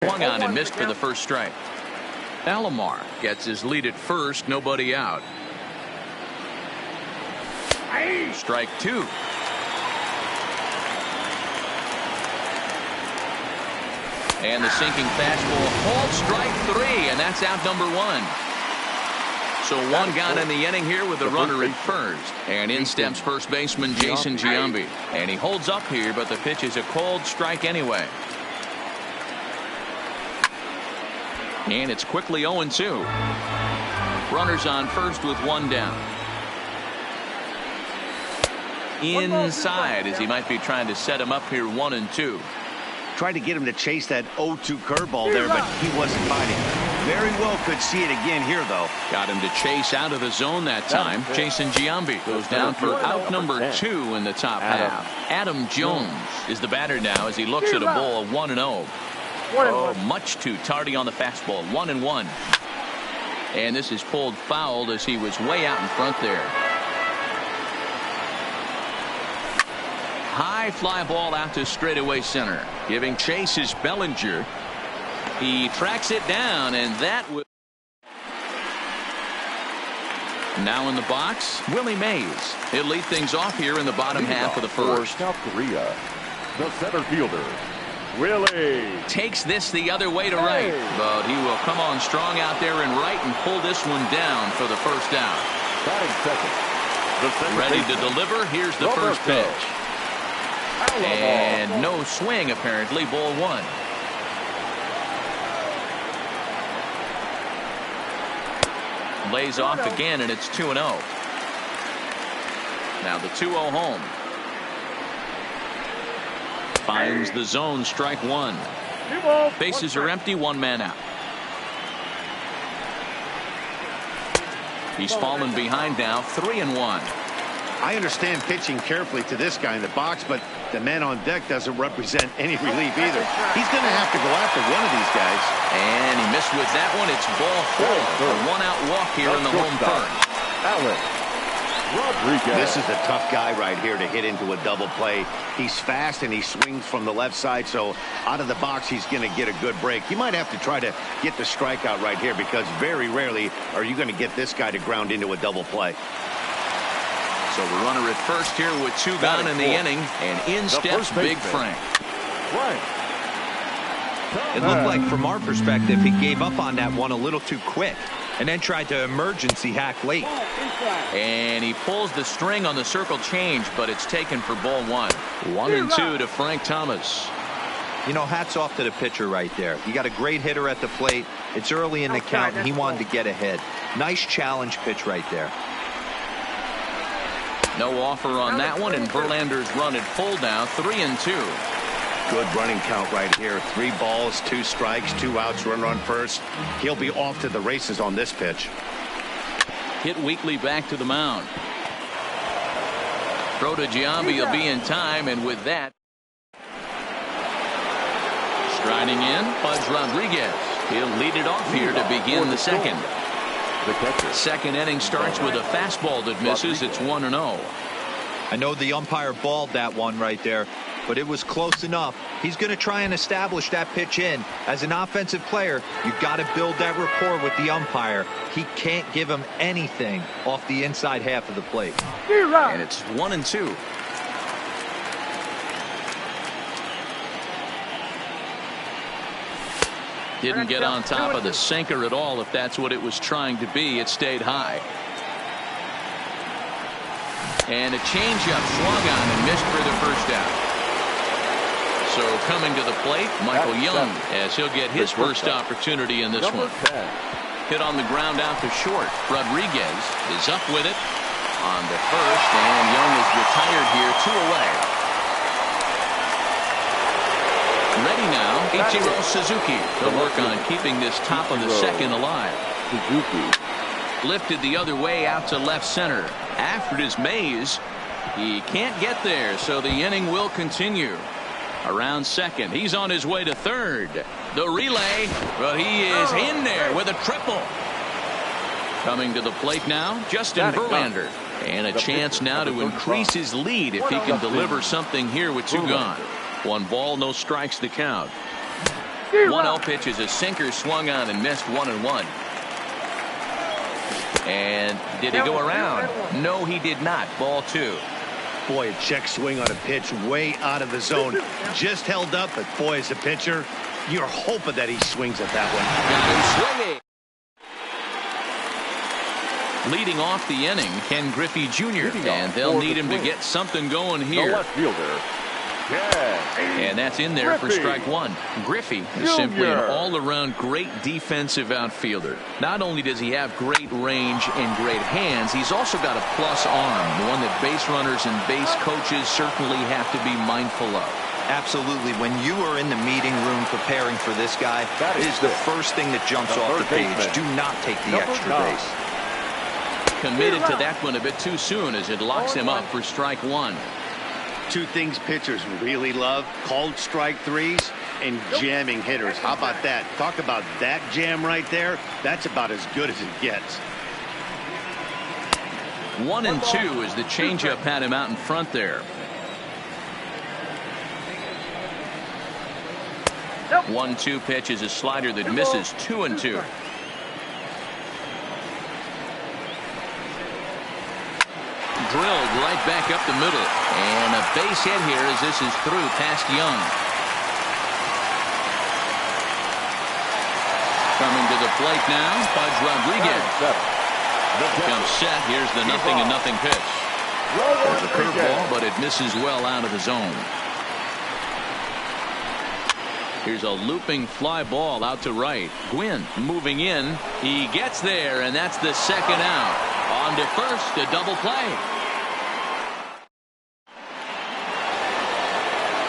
Swung on and missed for the first strike. Alomar gets his lead at first, nobody out. Strike two. And the sinking fastball called strike three, and that's out number one. So one gone in the inning here with a runner at first. And in steps first baseman Jason Giambi. And he holds up here, but the pitch is a called strike anyway. And it's quickly 0-2. Runners on first with one down. Inside as he might be trying to set him up here 1-2. Tried to get him to chase that 0-2 curveball there, but he wasn't fighting. Very well could see it again here, though. Got him to chase out of the zone that time. Jason Giambi goes down for out number 2 in the top half. Adam Jones is the batter now as he looks at a ball of 1-0. Oh, much too tardy on the fastball. 1-1. And this is pulled foul as he was way out in front there. High fly ball out to straightaway center. Giving chase is Bellinger. He tracks it down, and that will. Now in the box, Willie Mays. He'll lead things off here in the bottom half of the first. South Korea, the center fielder, Willie. Takes this the other way to right, but he will come on strong out there in right and pull this one down for the first out. Batting second. Ready to deliver. Here's the first pitch. And no swing, apparently. Ball one. Lays off again, and it's 2-0. Now the 2-0 home. Finds the zone, strike one. Bases are empty, one man out. He's fallen behind now, 3-1. I understand pitching carefully to this guy in the box, but the man on deck doesn't represent any relief either. He's going to have to go after one of these guys. And he missed with that one. It's ball four. A one-out walk here in the home first. This is a tough guy right here to hit into a double play. He's fast and he swings from the left side, so out of the box he's going to get a good break. You might have to try to get the strikeout right here because very rarely are you going to get this guy to ground into a double play. So the runner at first here with two gone in the inning, and in steps Big Frank. It looked like from our perspective he gave up on that one a little too quick and then tried to emergency hack late. And he pulls the string on the circle change, but it's taken for ball one. 1-2 to Frank Thomas. You know, hats off to the pitcher right there. You got a great hitter at the plate. It's early in the count and he wanted to get ahead. Nice challenge pitch right there. No offer on that one, and Verlander's run at full now, 3-2. Good running count right here. 3 balls, 2 strikes, 2 outs, runner on first. He'll be off to the races on this pitch. Hit weakly back to the mound. Throw to Giambi, he'll be in time, and with that, striding in, Pudge Rodriguez. He'll lead it off here to begin the second. Second inning starts with a fastball that misses. It's 1-0. I know the umpire balled that one right there, but it was close enough. He's going to try and establish that pitch in. As an offensive player, you've got to build that rapport with the umpire. He can't give him anything off the inside half of the plate. And it's 1-2. Didn't get on top of the sinker at all, if that's what it was trying to be. It stayed high. And a changeup swung on and missed for the first out. So coming to the plate, Michael Young, as he'll get his first opportunity in this one. Hit on the ground out to short. Rodriguez is up with it on the first, and Young is retired here, 2 away. Ready now, Ichiro Suzuki. He'll work on keeping this top of the second alive. Suzuki Lifted the other way out to left center. After it is Mays. He can't get there, so the inning will continue. Around second, he's on his way to third. The relay, but he is in there with a triple. Coming to the plate now, Justin Verlander. And a chance now to increase his lead if he can deliver something here with 2 gone. 1 ball, no strikes to count. 1-0 pitch is a sinker swung on and missed 1-1. And did he go around? No, he did not. Ball 2. Boy, a check swing on a pitch way out of the zone. Just held up, but boy, as a pitcher, you're hoping that he swings at that one. Got him swinging. Leading off the inning, Ken Griffey Jr. And they'll need him to get something going here. The left fielder. And that's in there for strike 1. Griffey is simply an all-around great defensive outfielder. Not only does he have great range and great hands, he's also got a plus arm, one that base runners and base coaches certainly have to be mindful of. Absolutely. When you are in the meeting room preparing for this guy, that is the first thing that jumps off the page. Do not take the extra base. Committed to that one a bit too soon as it locks him up for strike 1. Two things pitchers really love: called strike threes and jamming hitters. How about that? Talk about that jam right there. That's about as good as it gets. 1-2 as the changeup had him out in front there. 1-2 pitch is a slider that misses. 2-2. Drilled right back up the middle. And a base hit here as this is through past Young. Coming to the plate now, Pudge Rodriguez. Comes set. Here's the 0-0 pitch. There's a curveball, but it misses well out of the zone. Here's a looping fly ball out to right. Gwynn moving in. He gets there, and that's the second out. On to first, a double play.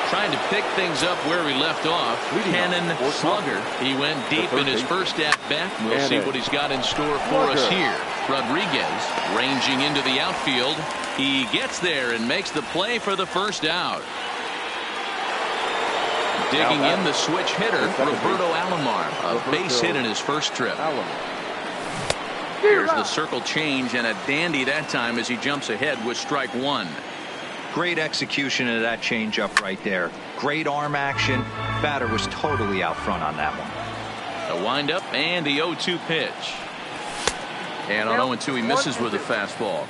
Trying to pick things up where we left off. Cannon slugger. He went deep in his first at-bat. We'll see what he's got in store for us here. Rodriguez ranging into the outfield. He gets there and makes the play for the first out. Digging in the switch hitter, Roberto Alomar. A base hit in his first trip. Here's the circle change, and a dandy that time as he jumps ahead with strike 1. Great execution of that changeup right there. Great arm action. Batter was totally out front on that one. A windup and the 0-2 pitch. And on 0-2 he misses with a fastball.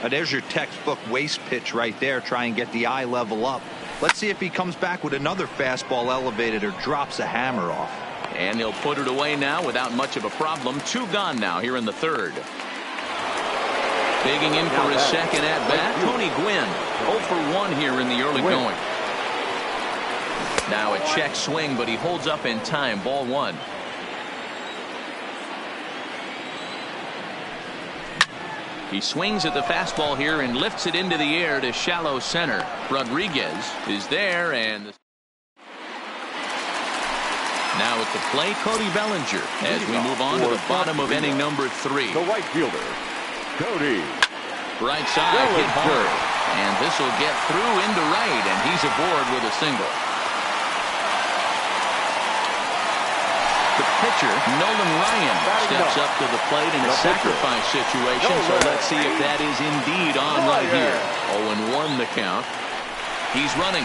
There's your textbook waste pitch right there. Try and get the eye level up. Let's see if he comes back with another fastball elevated or drops a hammer off. And he'll put it away now without much of a problem. 2 gone now here in the third. Digging in for his second at-bat, Tony Gwynn. 0 for 1 here in the early going. Now a check swing, but he holds up in time. Ball 1. He swings at the fastball here and lifts it into the air to shallow center. Rodriguez is there, and now at the plate, Cody Bellinger as we move on to the bottom of inning number 3. The right fielder, Cody. Right side hit hard, and this will get through into right, and he's aboard with a single. The pitcher, Nolan Ryan, steps up to the plate in a sacrifice situation, so let's see if that is indeed on right here. 0-1 the count. He's running.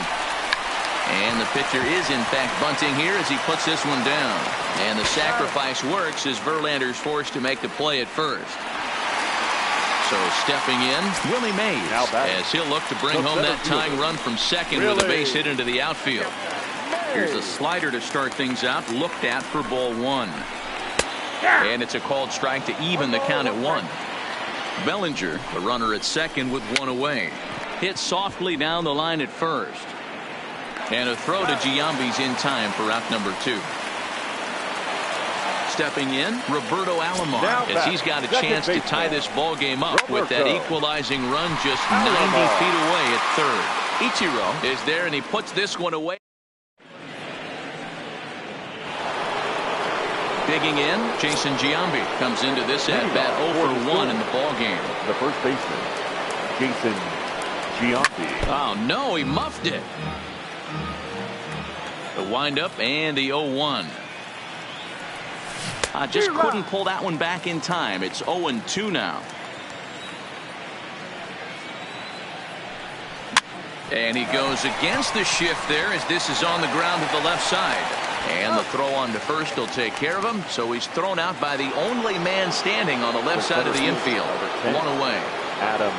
And the pitcher is, in fact, bunting here as he puts this one down. And the sacrifice works as Verlander's forced to make the play at first. So stepping in, Willie Mays, as he'll look to bring home that tying run from second with a base hit into the outfield. Here's a slider to start things out, looked at for ball 1. And it's a called strike to even the count at 1. Bellinger, the runner at second with 1 away. Hit softly down the line at first. And a throw to Giambi's in time for out number 2. Stepping in, Roberto Alomar, as he's got a chance to tie this ball game up with that equalizing run just 90 feet away at third. Ichiro is there, and he puts this one away. Digging in, Jason Giambi comes into this at-bat 0 for 1 in the ball game. The first baseman, Jason Giambi. Oh, no, he muffed it. The windup and the 0-1. Just couldn't pull that one back in time. It's 0-2 now. And he goes against the shift there as this is on the ground to the left side. And the throw on to first will take care of him. So he's thrown out by the only man standing on the left side of the infield. One away. Adam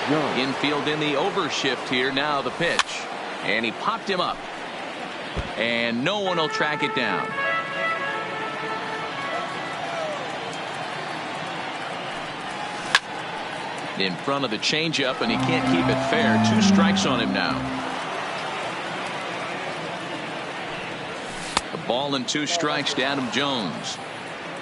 Young. Infield in the overshift here. Now the pitch. And he popped him up. And no one will track it down. In front of the changeup, and he can't keep it fair. 2 strikes on him now. The ball and 2 strikes to Adam Jones.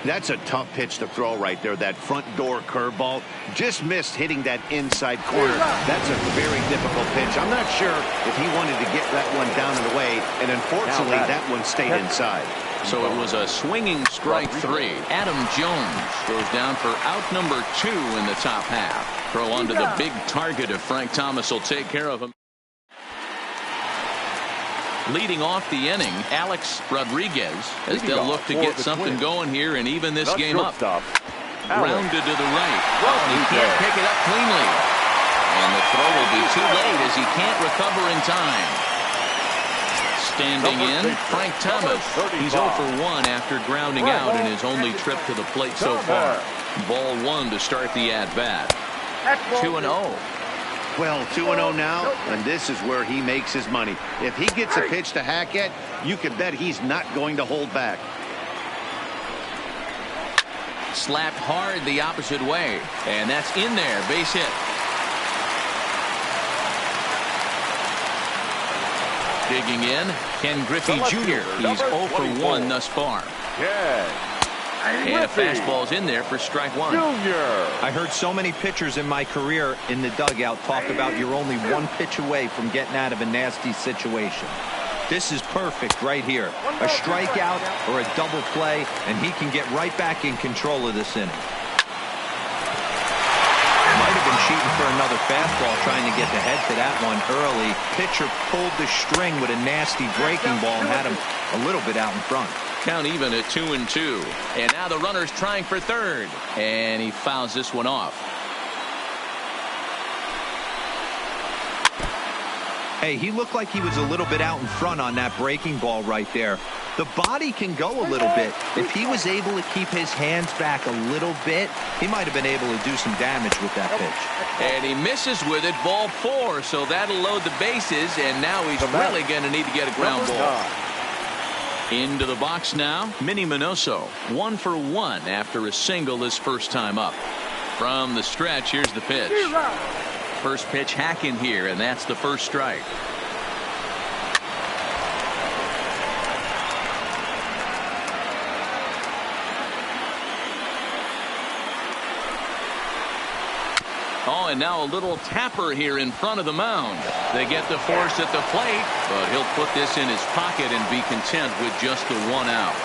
That's a tough pitch to throw right there. That front door curveball just missed hitting that inside corner. That's a very difficult pitch. I'm not sure if he wanted to get that one down and away, and unfortunately that one stayed inside. So it was a swinging strike 3. Adam Jones goes down for out number 2 in the top half. Throw onto the big target if Frank Thomas will take care of him. Leading off the inning, Alex Rodriguez, as they'll look to get something going here and even this game up. Grounded to the right. Oh, he can't pick it up cleanly. And the throw will be too late as he can't recover in time. Standing in, Frank Thomas. He's 0 for 1 after grounding out in his only trip to the plate so far. Ball 1 to start the at-bat. 2-0. Well, 2-0 now, and this is where he makes his money. If he gets a pitch to hack at, you can bet he's not going to hold back. Slapped hard the opposite way, and that's in there. Base hit. Digging in, Ken Griffey Jr. He's 0 for 1 thus far. And a fastball's in there for strike 1. I heard so many pitchers in my career in the dugout talk about you're only 1 pitch away from getting out of a nasty situation. This is perfect right here. A strikeout or a double play, and he can get right back in control of this inning. Might have been cheating for another fastball, trying to get the head to that one early. Pitcher pulled the string with a nasty breaking ball and had him a little bit out in front. Count even at 2-2. And now the runner's trying for third. And he fouls this one off. Hey, he looked like he was a little bit out in front on that breaking ball right there. The body can go a little bit. If he was able to keep his hands back a little bit, he might have been able to do some damage with that pitch. And he misses with it, ball 4. So that'll load the bases. And now he's really going to need to get a ground ball. Into the box now, Minnie Minoso, 1 for 1 after a single his first time up. From the stretch, here's the pitch. First pitch hacking here, and that's the first strike. Oh, and now a little tapper here in front of the mound. They get the force at the plate, but he'll put this in his pocket and be content with just the 1 out.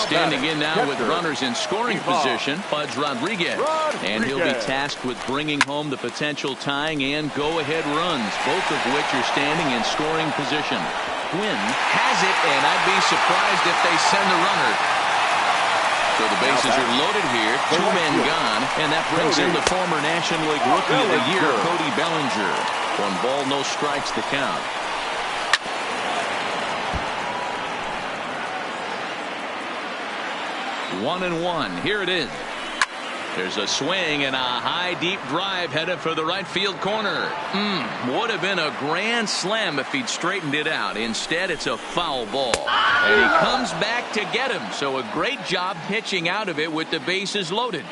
Standing in now with runners in scoring position, Pudge Rodriguez. And he'll be tasked with bringing home the potential tying and go-ahead runs, both of which are standing in scoring position. Quinn has it, and I'd be surprised if they send the runner. So the bases are loaded here, 2 men gone, and that brings in the former National League Rookie of the Year, Cody Bellinger. 1 ball, no strikes to count. One and one. Here it is. There's a swing and a high deep drive headed for the right field corner. Would have been a grand slam if he'd straightened it out. Instead, it's a foul ball. And he comes back to get him. So a great job pitching out of it with the bases loaded.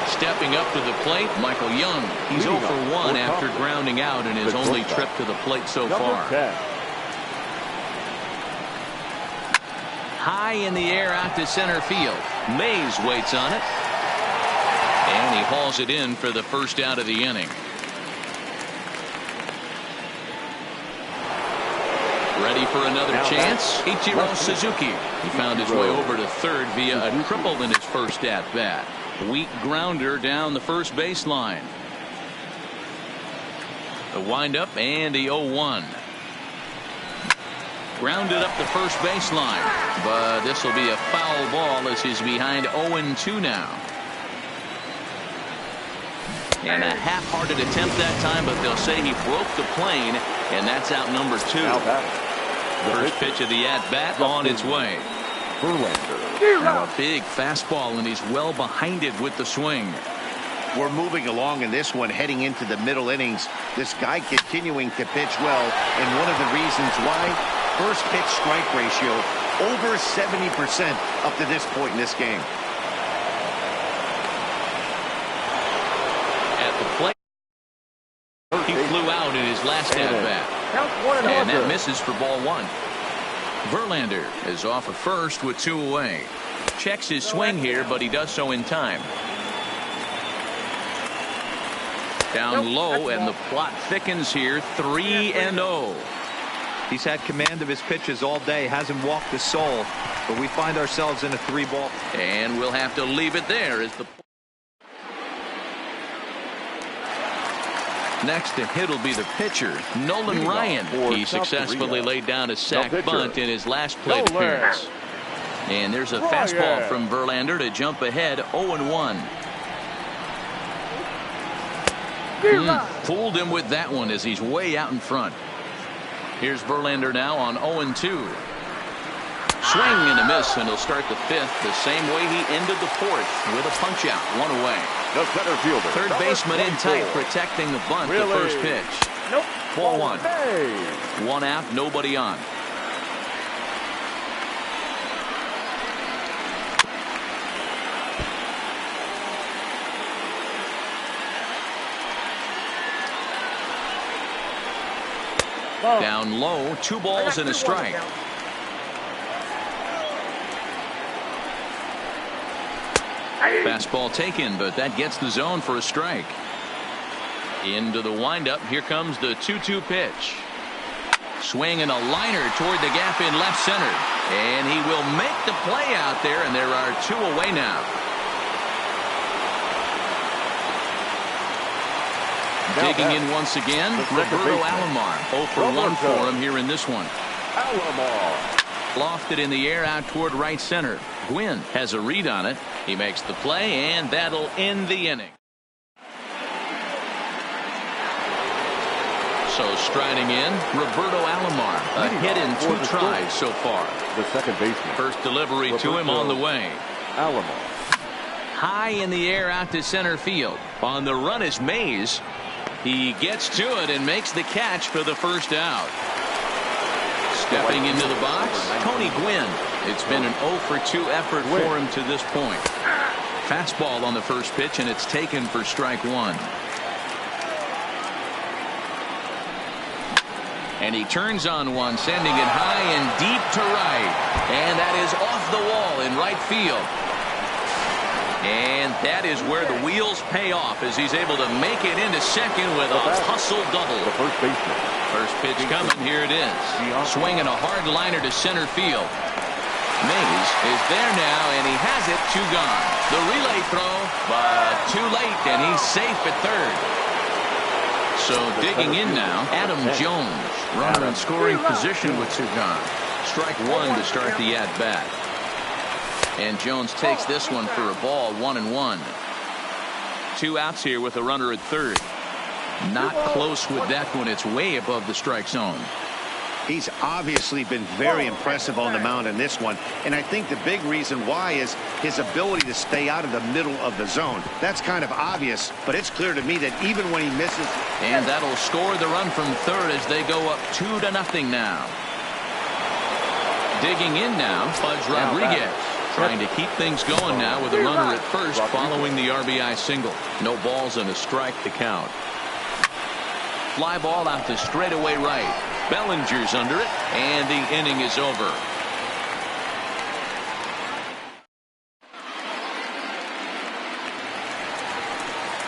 Stepping up to the plate, Michael Young. He's 0 for 1 after grounding out in his only trip to the plate so far. High in the air out to center field. Mays waits on it. And he hauls it in for the first out of the inning. Ready for another chance? Ichiro Suzuki. He found his way over to third via a triple in his first at-bat. Weak grounder down the first baseline. The windup and the 0-1. Grounded up the first baseline, but this will be a foul ball as he's behind 0-2 now. And a half-hearted attempt that time, but they'll say he broke the plane, and that's out number 2. First pitch of the at-bat on its way. Now a big fastball, and he's well behind it with the swing. We're moving along in this one, heading into the middle innings. This guy continuing to pitch well, and one of the reasons why, first pitch strike ratio over 70% up to this point in this game. At the plate, he flew out in his last at-bat, and that misses for ball 1. Verlander is off at first with 2 away. Checks his swing here, but he does so in time. Down low, and the plot thickens here. 3-0. He's had command of his pitches all day, hasn't walked a soul, but we find ourselves in a 3-ball. And we'll have to leave it there as the next to hit will be the pitcher, Nolan Ryan. He successfully laid down a sac bunt in his last plate appearance. And there's a fastball from Verlander to jump ahead 0-1. Fooled him with that one as he's way out in front. Here's Verlander now on 0-2. Swing and a miss, and he'll start the 5th the same way he ended the 4th with a punch out, 1 away. The center fielder, third baseman in tight, protecting the bunt. The first pitch. Ball 1. 1 out, nobody on. Down low, 2 balls and a strike. Fastball taken, but that gets the zone for a strike. Into the windup. Here comes the 2-2 pitch. Swing and a liner toward the gap in left center. And he will make the play out there, and there are 2 away now. Digging in once again, Roberto Alomar. 0 for 1 for him here in this one. Lofted in the air out toward right center. Gwynn has a read on it. He makes the play, and that'll end the inning. So striding in, Roberto Alomar. A hit in 2 tries so far. The second baseman. First delivery to him on the way. Alomar. High in the air out to center field. On the run is Mays. He gets to it and makes the catch for the first out. Stepping into the box, Tony Gwynn. It's been an 0 for 2 effort for him to this point. Fastball on the first pitch, and it's taken for strike 1. And he turns on one, sending it high and deep to right. And that is off the wall in right field. And that is where the wheels pay off as he's able to make it into second with a hustle double. The first baseman. First pitch coming. Here it is. Swinging a hard liner to center field. Mays is there now, and he has it. 2 gone. The relay throw, but too late, and he's safe at third. So digging in now, Adam Jones. Runner in scoring position with 2 gone. Strike 1 to start the at-bat. And Jones takes this one for a ball, 1-1. 2 outs here with a runner at third. Not close with that one. It's way above the strike zone. He's obviously been very impressive on the mound in this one, and I think the big reason why is his ability to stay out of the middle of the zone. That's kind of obvious, but it's clear to me that even when he misses. And that'll score the run from third as they go up 2-0 now. Digging in now, Pudge Rodriguez. Trying to keep things going now with a runner at first following the RBI single. No balls and a strike to count. Fly ball out to straightaway right. Bellinger's under it, and the inning is over.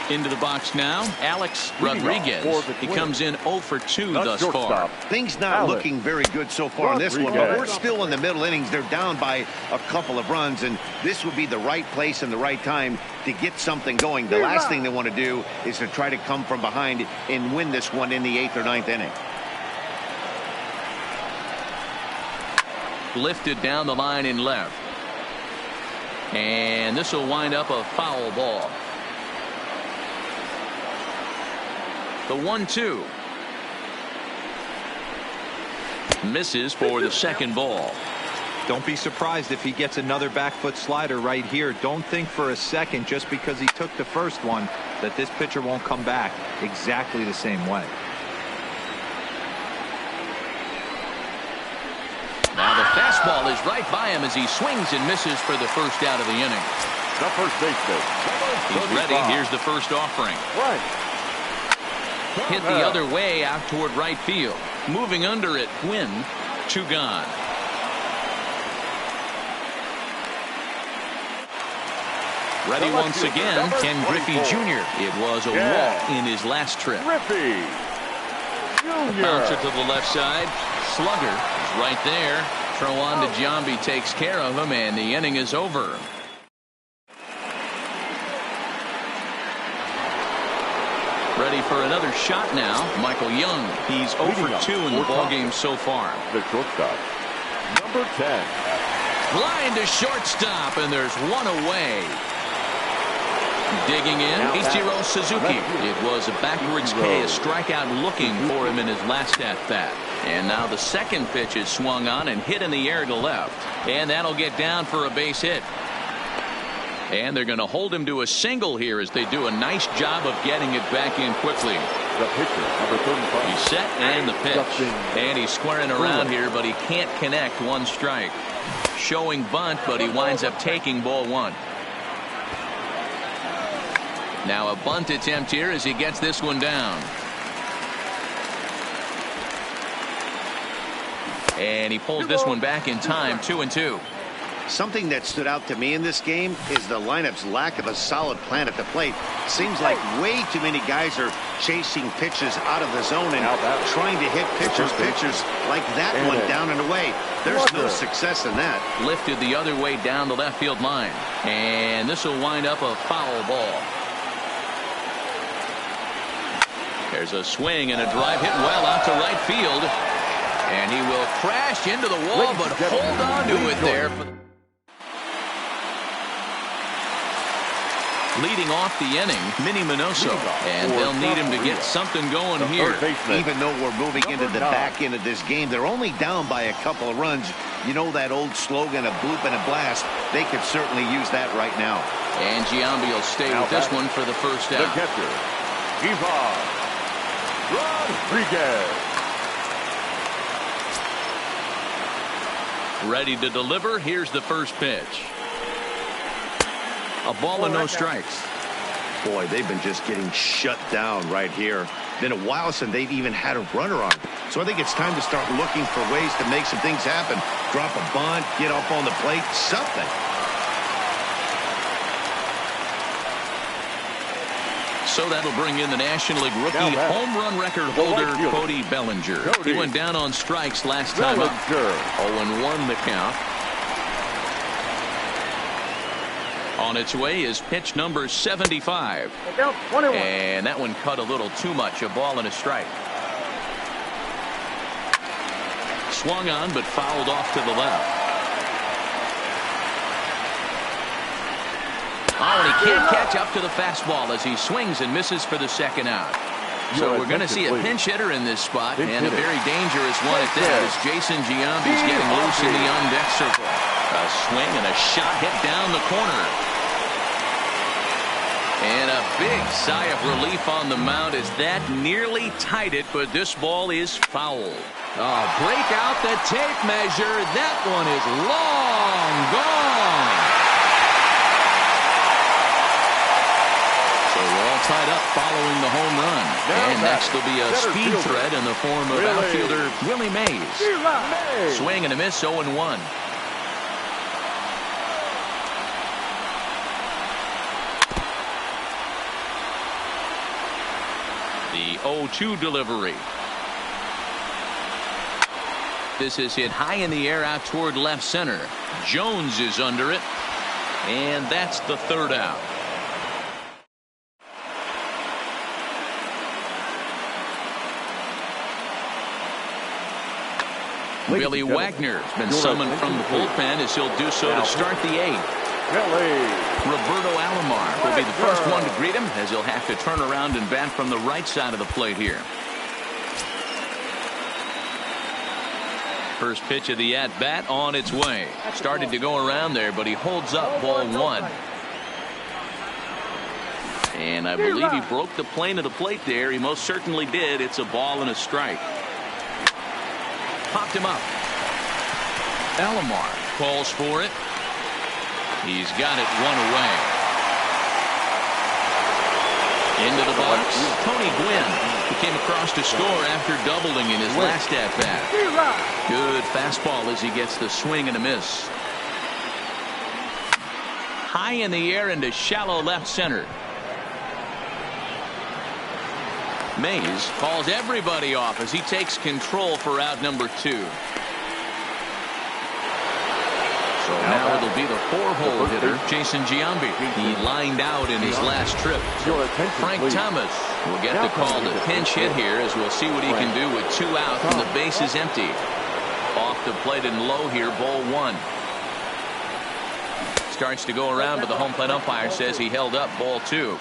Into the box now, Alex Rodriguez. He comes in 0 for 2 thus far. Things not looking very good so far in this one, but we're still in the middle innings. They're down by a couple of runs, and this would be the right place and the right time to get something going. The last thing they want to do is to try to come from behind and win this one in the 8th or 9th inning. Lifted down the line in left. And this will wind up a foul ball. The 1-2. Misses for the second ball. Don't be surprised if he gets another back foot slider right here. Don't think for a second, just because he took the first one, that this pitcher won't come back exactly the same way. Now the fastball is right by him as he swings and misses for the first out of the inning. The first baseman. He's ready. Here's the first offering. Right. Hit the other way out toward right field. Moving under it, Quinn. 2 gone. Ready once again, Ken Griffey Jr. It was a walk in his last trip. Griffey Jr. Bouncer to the left side. Slugger is right there. Throw on to Giambi, takes care of him, and the inning is over. Ready for another shot now. Michael Young. He's 0 for 2 in the ballgame so far. The shortstop, number 10. Line to shortstop, and there's one away. Digging in, Ichiro Suzuki. It was a backwards K, a strikeout looking for him in his last at-bat. And now the second pitch is swung on and hit in the air to left. And that'll get down for a base hit. And they're going to hold him to a single here as they do a nice job of getting it back in quickly. The pitcher, number 35. He's set and the pitch. And he's squaring around here, but he can't connect. 1 strike. Showing bunt, but he winds up taking ball 1. Now a bunt attempt here as he gets this one down. And he pulls this one back in time. 2-2. Something that stood out to me in this game is the lineup's lack of a solid plan at the plate. Seems like way too many guys are chasing pitches out of the zone and trying to hit pitchers like that one down and away. There's no success in that. Lifted the other way down the left field line. And this will wind up a foul ball. There's a swing and a drive hit well out to right field. And he will crash into the wall, but hold on to it there. Leading off the inning, Minnie Minoso. And they'll need him to get something going here. Even though we're moving into the back end of this game, they're only down by a couple of runs. You know that old slogan of bloop and a blast. They could certainly use that right now. And Giambi will stay with this one for the first out. The catcher, Ivan Rodriguez. Ready to deliver. Here's the first pitch. A ball and no strikes. Boy, they've been just getting shut down right here. Been a while since they've even had a runner on. So I think it's time to start looking for ways to make some things happen. Drop a bunt, get up on the plate, something. So that'll bring in the National League rookie home run record holder, Cody Bellinger. He went down on strikes last time up. 0-1 the count. On its way is pitch number 75. And that one cut a little too much. A ball and a strike. Swung on, but fouled off to the left. Oh, and he can't catch up to the fastball as he swings and misses for the second out. So we're going to see a pinch hitter in this spot, and a very dangerous one at that as Jason Giambi's getting loose in the on-deck circle. A swing and a shot hit down the corner. And a big sigh of relief on the mound as that nearly tied it, but this ball is foul. Break out the tape measure. That one is long gone. So we're all tied up following the home run. And next will be a speed threat in the form of outfielder Willie Mays. Swing and a miss, 0-1. The 0-2 delivery. This is hit high in the air out toward left center. Jones is under it. And that's the third out. Billy Wagner has been summoned from the bullpen as he'll do so to start the 8th. Roberto Alomar will be the first one to greet him, as he'll have to turn around and bat from the right side of the plate here. First pitch of the at-bat on its way. Started to go around there, but he holds up ball one. And I believe he broke the plane of the plate there. He most certainly did. It's a ball and a strike. Popped him up. Alomar calls for it. He's got it one away. Into the box, Tony Gwynn, who came across to score after doubling in his last at-bat. Good fastball as he gets the swing and a miss. High in the air into shallow left center. Mays calls everybody off as he takes control for out number 2. So now it'll be the 4-hole hitter, Jason Giambi. He lined out in his last trip. Frank Thomas will get the call to pinch hit here, as we'll see what he can do with 2 out and the base is empty. Off the plate and low here, ball 1. Starts to go around, but the home plate umpire says he held up ball 2.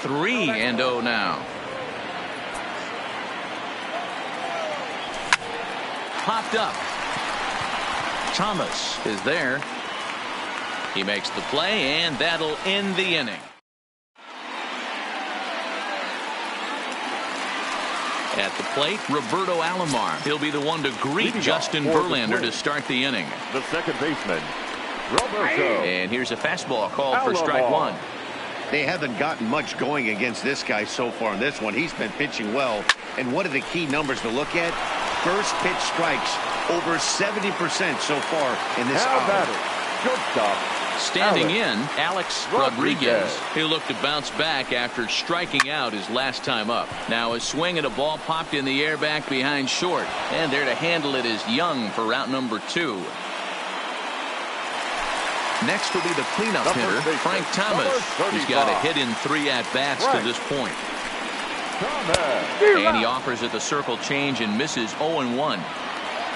3-0 now. Popped up. Thomas is there. He makes the play, and that'll end the inning. At the plate, Roberto Alomar. He'll be the one to greet Justin Verlander to start the inning. The second baseman, Roberto. And here's a fastball called for strike 1. They haven't gotten much going against this guy so far in this one. He's been pitching well. And what are the key numbers to look at? First pitch strikes, over 70% so far in this outing. Shortstop, Standing in, Alex Rodriguez. He'll look to bounce back after striking out his last time up. Now a swing at a ball popped in the air back behind short. And there to handle it is Young for route number 2. Next will be the cleanup hitter, Frank Thomas. He's got a hit in 3 at-bats to this point. And he offers at the circle change and misses 0-1.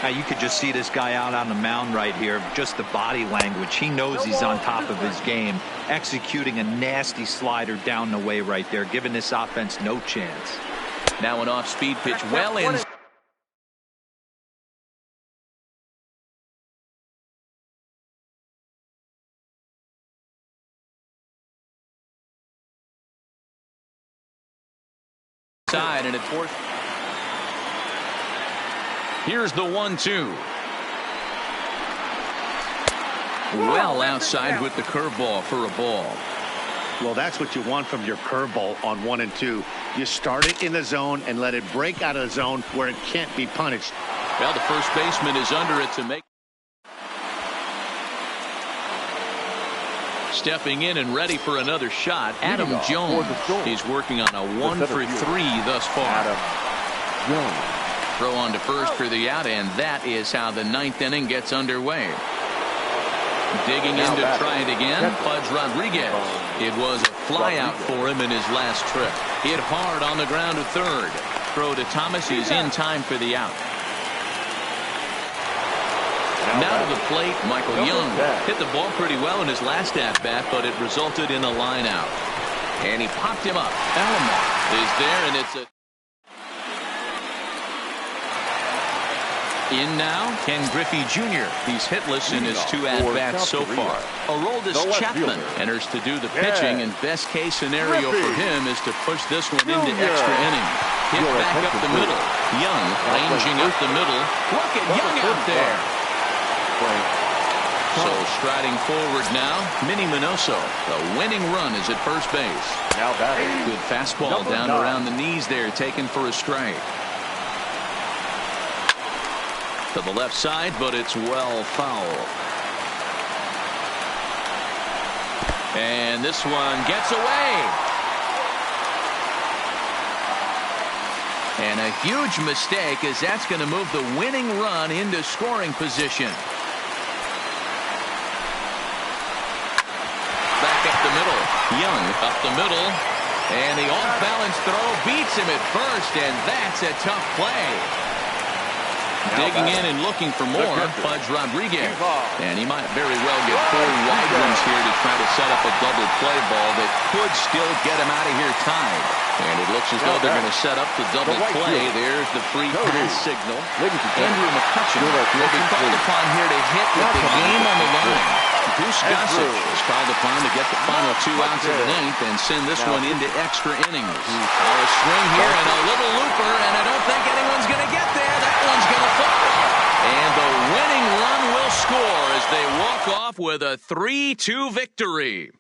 Now you could just see this guy out on the mound right here. Just the body language. He knows he's on top of his game. Executing a nasty slider down the way right there, giving this offense no chance. Now an off-speed pitch well in. Side and it's fourth. Here's the 1-2. Well outside with the curveball for a ball. Well, that's what you want from your curveball on 1 and 2. You start it in the zone and let it break out of the zone where it can't be punished. Well, the first baseman is under it to make. Stepping in and ready for another shot, Adam Jones. He's working on a 1 for 3 thus far. Throw on to first for the out, and that is how the 9th inning gets underway. Digging in to try it again, Pudge Rodriguez. It was a fly out for him in his last trip. Hit hard on the ground to third. Throw to Thomas is in time for the out. Now to the plate, Michael Young. Hit the ball pretty well in his last at-bat, but it resulted in a line out. And he popped him up. Alomar is there, and it's a... In now, Ken Griffey Jr. He's hitless in his 2 at-bats so far. Aroldis Chapman enters to do the pitching, and best case scenario for him is to push this one into extra innings. Hit back up the middle. Young ranging up the middle. Look at Young out there. So striding forward now, Minnie Minoso. The winning run is at first base. Good fastball down around the knees there, taken for a strike. To the left side, but it's well foul. And this one gets away. And a huge mistake, as that's going to move the winning run into scoring position. Back up the middle. Young up the middle. And the off-balance throw beats him at first, and that's a tough play. Digging in and looking for more, Pudge Rodriguez. And he might very well get 4 wide ones here to try to set up a double play ball that could still get him out of here tied. And it looks as though they're going to set up the double play. There's the free pass signal. Andrew McCutcheon will be called upon here to hit with the game on the line. Goose Gossett is called upon to get the final 2 outs of the 9th and send this one into extra innings. A swing here and a little looper, and I don't think anyone's going to get there. That one's going to fall. And the winning run will score as they walk off with a 3-2 victory.